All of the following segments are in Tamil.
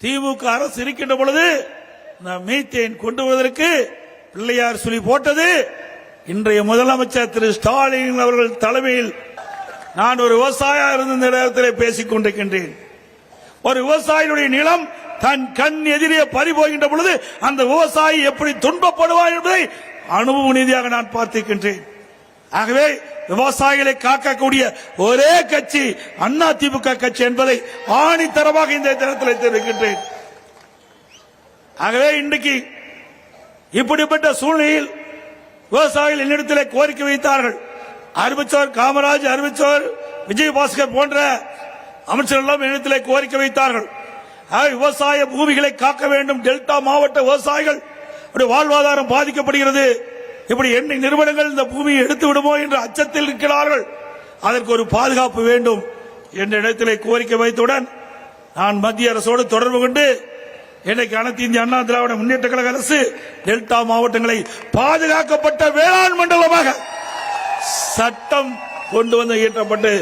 திமுக அரசு இருக்கின்ற பொழுது மீத்தேன் கொண்டு வருவதற்கு பிள்ளையார் சொல்லி போட்டது இன்றைய முதலமைச்சர் திரு ஸ்டாலின் அவர்கள் தலைமையில். நான் ஒரு விவசாயியா இருந்த இந்த நேரத்தில் பேசிக் கொண்டிருக்கின்றேன். ஒரு விவசாயியுடைய நிலம் தன் கண் எதிரே பறிபோகின்ற பொழுது அந்த விவசாயி எப்படி துன்பப்படுவார் என்பதை அனுபவ நீதியாக நான் பார்த்திருக்கின்றேன். ஆகவே விவசாயிகளை காக்கக்கூடிய ஒரே கட்சி அதிமுக கட்சி என்பதை ஆணித்தரமாக இந்த தினத்தில் தெரிவிக்கின்றேன். ஆகவே இன்றைக்கு இப்படிப்பட்ட சூழ்நிலையில் விவசாயிகள் என்னிடத்தில் கோரிக்கை வைத்தார்கள். அறிவிச்சவர் காமராஜ், அறிவிச்சவர் விஜயபாஸ்கர் போன்ற அமைச்சர்கள் என்னிடத்தில் கோரிக்கை வைத்தார்கள். விவசாய பூமிகளை காக்க வேண்டும். டெல்டா மாவட்ட விவசாயிகள் வாழ்வாதாரம் பாதிக்கப்படுகிறது. இப்படி எண்ணெய் நிறுவனங்கள் இந்த பூமியை எடுத்து விடுமோ என்ற அச்சத்தில் இருக்கிறார்கள். அதற்கு ஒரு பாதுகாப்பு வேண்டும் என்ற இடத்திலே கோரிக்கை வைத்தவுடன் நான் மத்திய அரசோடு தொடர்பு கொண்டு இன்றைக்கு அனைத்து இந்திய அண்ணா திராவிட முன்னேற்ற கழக அரசு டெல்டா மாவட்டங்களை பாதுகாக்கப்பட்ட வேளாண் மண்டலமாக சட்டம் கொண்டு வந்து இயற்றப்பட்டு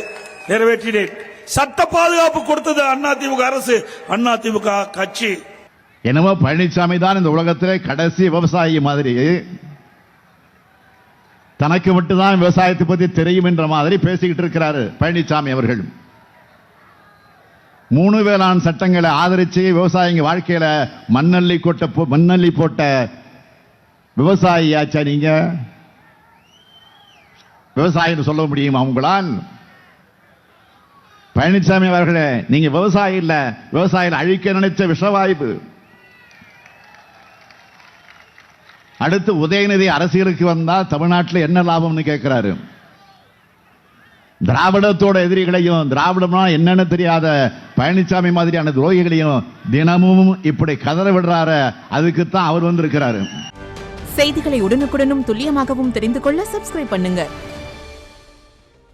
நிறைவேற்றினேன். சட்ட பாதுகாப்பு கொடுத்தது அதிமுக அரசு, அதிமுக கட்சி. என்னமோ பழனிசாமி தான் இந்த உலகத்திலே கடைசி விவசாயி மாதிரி, தனக்கு மட்டும்தான் விவசாயத்தை பத்தி தெரியும் என்ற மாதிரி பேசிக்கிட்டு இருக்கிறாரு பழனிசாமி அவர்கள். 3 வேளாண் சட்டங்களை ஆதரிச்சு விவசாயிங்க வாழ்க்கையில மண்ணள்ளி போட்ட விவசாயி ஆச்சா நீங்க? விவசாயின்னு சொல்ல முடியுமா உங்களால்? பழனிசாமி அவர்களே, நீங்க விவசாயி இல்ல, விவசாயிகள் அழிக்க நினைச்ச விஷவாய்ப்பு. அடுத்து உதயநிதி அரசியலுக்கு வந்தா தமிழ்நாட்டில் என்ன லாபம்னு கேட்கிறாரு. திராவிடத்தோட எதிரிகளையும் திராவிடம்னா என்னன்னு தெரியாத பழனிசாமி மாதிரியான துரோகிகளையும் தினமும் இப்படி கதற விடுறாரு. அதுக்குத்தான் அவர் வந்திருக்கிறாரு. செய்திகளை உடனுக்குடனும் துல்லியமாகவும் தெரிந்து கொள்ள சப்ஸ்கிரைப் பண்ணுங்க.